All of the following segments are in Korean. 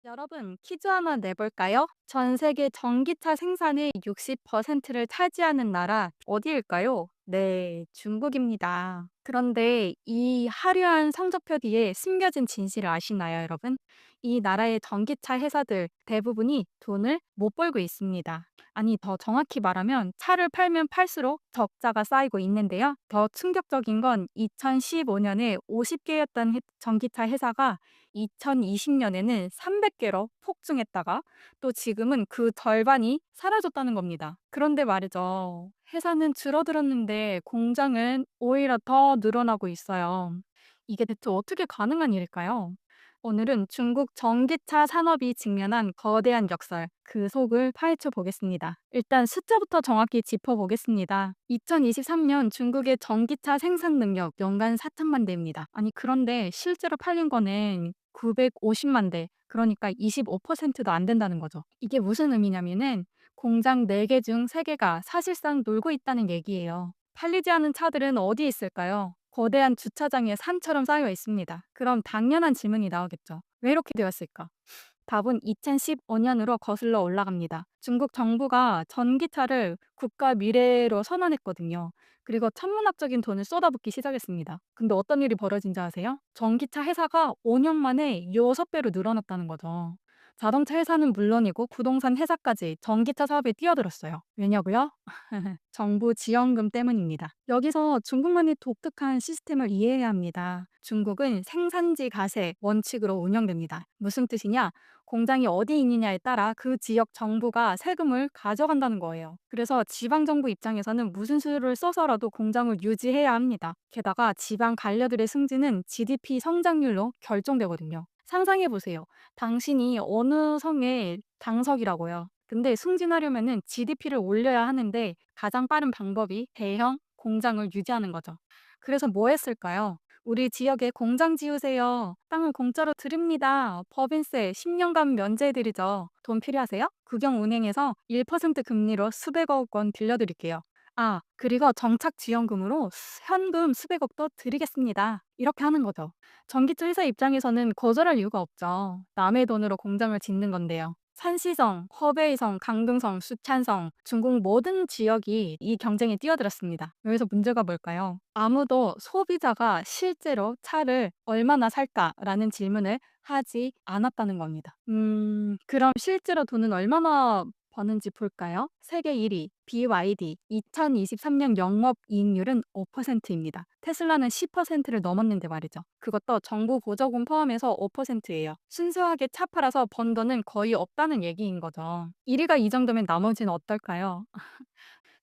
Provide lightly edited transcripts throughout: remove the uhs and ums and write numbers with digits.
여러분, 퀴즈 하나 내볼까요? 전 세계 전기차 생산의 60%를 차지하는 나라 어디일까요? 네, 중국입니다. 그런데 이 화려한 성적표 뒤에 숨겨진 진실을 아시나요, 여러분? 이 나라의 전기차 회사들 대부분이 돈을 못 벌고 있습니다. 아니, 더 정확히 말하면 차를 팔면 팔수록 적자가 쌓이고 있는데요. 더 충격적인 건 2015년에 50개였던 전기차 회사가 2020년에는 300개로 폭증했다가 또 지금은 그 절반이 사라졌다는 겁니다. 그런데 말이죠. 회사는 줄어들었는데 공장은 오히려 더 늘어나고 있어요. 이게 대체 어떻게 가능한 일일까요? 오늘은 중국 전기차 산업이 직면한 거대한 역설, 그 속을 파헤쳐 보겠습니다. 일단 숫자부터 정확히 짚어보겠습니다. 2023년 중국의 전기차 생산 능력 연간 4천만 대입니다. 아니, 그런데 실제로 팔린 거는 950만 대, 그러니까 25%도 안 된다는 거죠. 이게 무슨 의미냐면은 공장 4개 중 3개가 사실상 놀고 있다는 얘기예요. 팔리지 않은 차들은 어디에 있을까요? 거대한 주차장에 산처럼 쌓여 있습니다. 그럼 당연한 질문이 나오겠죠. 왜 이렇게 되었을까? 답은 2015년으로 거슬러 올라갑니다. 중국 정부가 전기차를 국가 미래로 선언했거든요. 그리고 천문학적인 돈을 쏟아붓기 시작했습니다. 근데 어떤 일이 벌어진지 아세요? 전기차 회사가 5년 만에 6배로 늘어났다는 거죠. 자동차 회사는 물론이고 부동산 회사까지 전기차 사업에 뛰어들었어요. 왜냐고요? 정부 지원금 때문입니다. 여기서 중국만의 독특한 시스템을 이해해야 합니다. 중국은 생산지 가세 원칙으로 운영됩니다. 무슨 뜻이냐? 공장이 어디 있느냐에 따라 그 지역 정부가 세금을 가져간다는 거예요. 그래서 지방정부 입장에서는 무슨 수를 써서라도 공장을 유지해야 합니다. 게다가 지방 관료들의 승진은 GDP 성장률로 결정되거든요. 상상해 보세요. 당신이 어느 성의 당석이라고요. 근데 승진하려면은 GDP를 올려야 하는데 가장 빠른 방법이 대형 공장을 유지하는 거죠. 그래서 뭐 했을까요? 우리 지역에 공장 지으세요. 땅을 공짜로 드립니다. 법인세 10년간 면제해드리죠. 돈 필요하세요? 국영은행에서 1% 금리로 수백억 원 빌려드릴게요. 아, 그리고 정착 지원금으로 현금 수백억 더 드리겠습니다. 이렇게 하는 거죠. 전기차 회사 입장에서는 거절할 이유가 없죠. 남의 돈으로 공장을 짓는 건데요. 산시성, 허베이성, 강등성, 수찬성, 중국 모든 지역이 이 경쟁에 뛰어들었습니다. 여기서 문제가 뭘까요? 아무도 소비자가 실제로 차를 얼마나 살까라는 질문을 하지 않았다는 겁니다. 그럼 실제로 돈은 얼마나 버는지 볼까요? 세계 1위 BYD 2023년 영업이익률은 5%입니다. 테슬라는 10%를 넘었는데 말이죠. 그것도 정부 보조금 포함해서 5%예요. 순수하게 차 팔아서 번 돈은 거의 없다는 얘기인 거죠. 1위가 이 정도면 나머지는 어떨까요?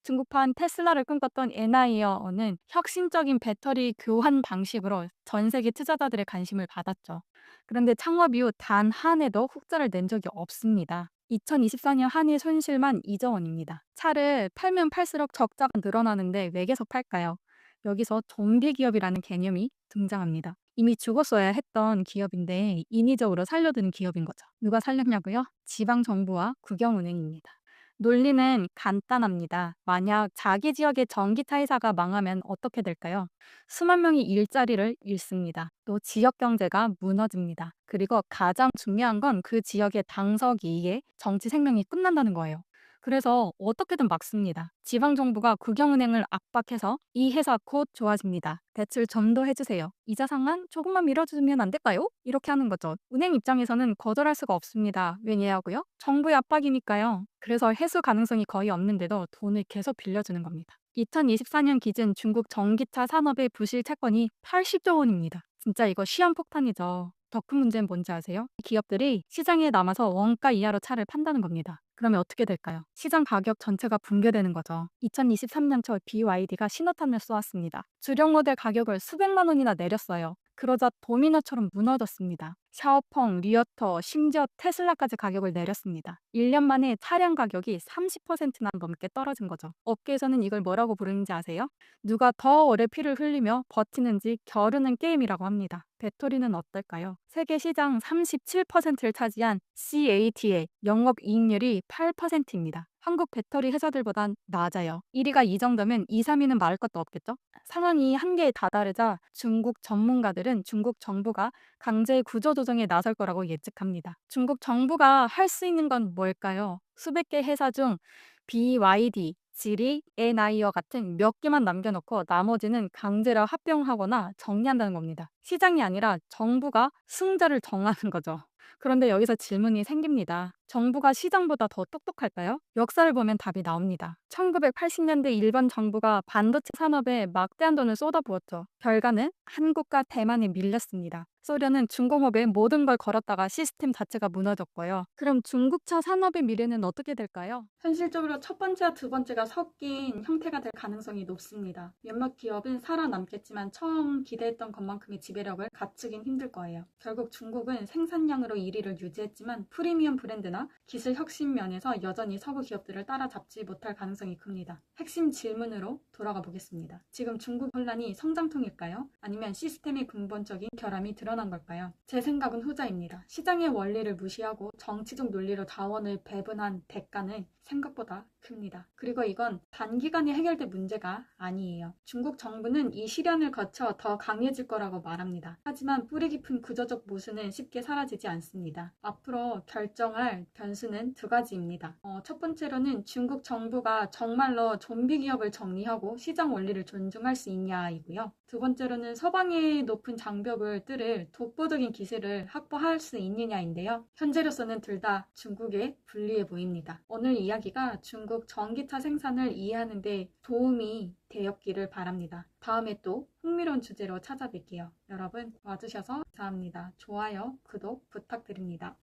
중국판 테슬라를 꿈꿨던 NIO는 혁신적인 배터리 교환 방식으로 전 세계 투자자들의 관심을 받았죠. 그런데 창업 이후 단 한 해도 흑자를 낸 적이 없습니다. 2024년 한 해 손실만 2조 원입니다. 차를 팔면 팔수록 적자가 늘어나는데 왜 계속 팔까요? 여기서 좀비 기업이라는 개념이 등장합니다. 이미 죽었어야 했던 기업인데 인위적으로 살려두는 기업인 거죠. 누가 살렸냐고요? 지방정부와 국영은행입니다. 논리는 간단합니다. 만약 자기 지역의 전기차 회사가 망하면 어떻게 될까요? 수만 명이 일자리를 잃습니다. 또 지역 경제가 무너집니다. 그리고 가장 중요한 건 그 지역의 당석 이익에 정치 생명이 끝난다는 거예요. 그래서 어떻게든 막습니다. 지방정부가 국영은행을 압박해서 이 회사 곧 좋아집니다. 대출 좀 더 해주세요. 이자 상한 조금만 밀어주면 안 될까요? 이렇게 하는 거죠. 은행 입장에서는 거절할 수가 없습니다. 왜냐고요? 정부의 압박이니까요. 그래서 해소 가능성이 거의 없는데도 돈을 계속 빌려주는 겁니다. 2024년 기준 중국 전기차 산업의 부실 채권이 80조 원입니다. 진짜 이거 시한폭탄이죠. 더 큰 문제는 뭔지 아세요? 기업들이 시장에 남아서 원가 이하로 차를 판다는 겁니다. 그러면 어떻게 될까요? 시장 가격 전체가 붕괴되는 거죠. 2023년 초 BYD가 신호탄을 쏘았습니다. 주력 모델 가격을 수백만 원이나 내렸어요. 그러자 도미노처럼 무너졌습니다. 샤오펑, 리어터, 심지어 테슬라까지 가격을 내렸습니다. 1년 만에 차량 가격이 30%나 넘게 떨어진 거죠. 업계에서는 이걸 뭐라고 부르는지 아세요? 누가 더 오래 피를 흘리며 버티는지 겨루는 게임이라고 합니다. 배터리는 어떨까요? 세계 시장 37%를 차지한 CAT의 영업이익률이 8%입니다. 한국 배터리 회사들보단 낮아요. 1위가 이 정도면 2, 3위는 말할 것도 없겠죠? 상황이 한계에 다다르자 중국 전문가들은 중국 정부가 강제 구조조정 조정에 나설 거라고 예측합니다. 중국 정부가 할 수 있는 건 뭘까요? 수백 개 회사 중 BYD, 지리, 에나이어 같은 몇 개만 남겨놓고 나머지는 강제로 합병하거나 정리한다는 겁니다. 시장이 아니라 정부가 승자를 정하는 거죠. 그런데 여기서 질문이 생깁니다. 정부가 시장보다 더 똑똑할까요? 역사를 보면 답이 나옵니다. 1980년대 일본 정부가 반도체 산업에 막대한 돈을 쏟아부었죠. 결과는 한국과 대만이 밀렸습니다. 소련은 중공업에 모든 걸 걸었다가 시스템 자체가 무너졌고요. 그럼 중국차 산업의 미래는 어떻게 될까요? 현실적으로 첫 번째와 두 번째가 섞인 형태가 될 가능성이 높습니다. 몇몇 기업은 살아남겠지만 처음 기대했던 것만큼의 지배력을 갖추긴 힘들 거예요. 결국 중국은 생산량으로 1위를 유지했지만 프리미엄 브랜드나 기술 혁신 면에서 여전히 서구 기업들을 따라잡지 못할 가능성이 큽니다. 핵심 질문으로 돌아가 보겠습니다. 지금 중국 혼란이 성장통일까요? 아니면 시스템의 근본적인 결함이 드러난 걸까요? 제 생각은 후자입니다. 시장의 원리를 무시하고 정치적 논리로 자원을 배분한 대가는 생각보다 큽니다. 그리고 이건 단기간에 해결될 문제가 아니에요. 중국 정부는 이 시련을 거쳐 더 강해질 거라고 말합니다. 하지만 뿌리 깊은 구조적 모순은 쉽게 사라지지 않습니다. 앞으로 결정할 변수는 두 가지입니다. 첫 번째로는 중국 정부가 정말로 좀비 기업을 정리하고 시장 원리를 존중할 수 있냐이고요. 두 번째로는 서방의 높은 장벽을 뚫을 독보적인 기술을 확보할 수 있느냐인데요. 현재로서는 둘 다 중국에 불리해 보입니다. 오늘 이야기가 중국 전기차 생산을 이해하는 데 도움이 되었기를 바랍니다. 다음에 또 흥미로운 주제로 찾아뵐게요. 여러분 와주셔서 감사합니다. 좋아요, 구독 부탁드립니다.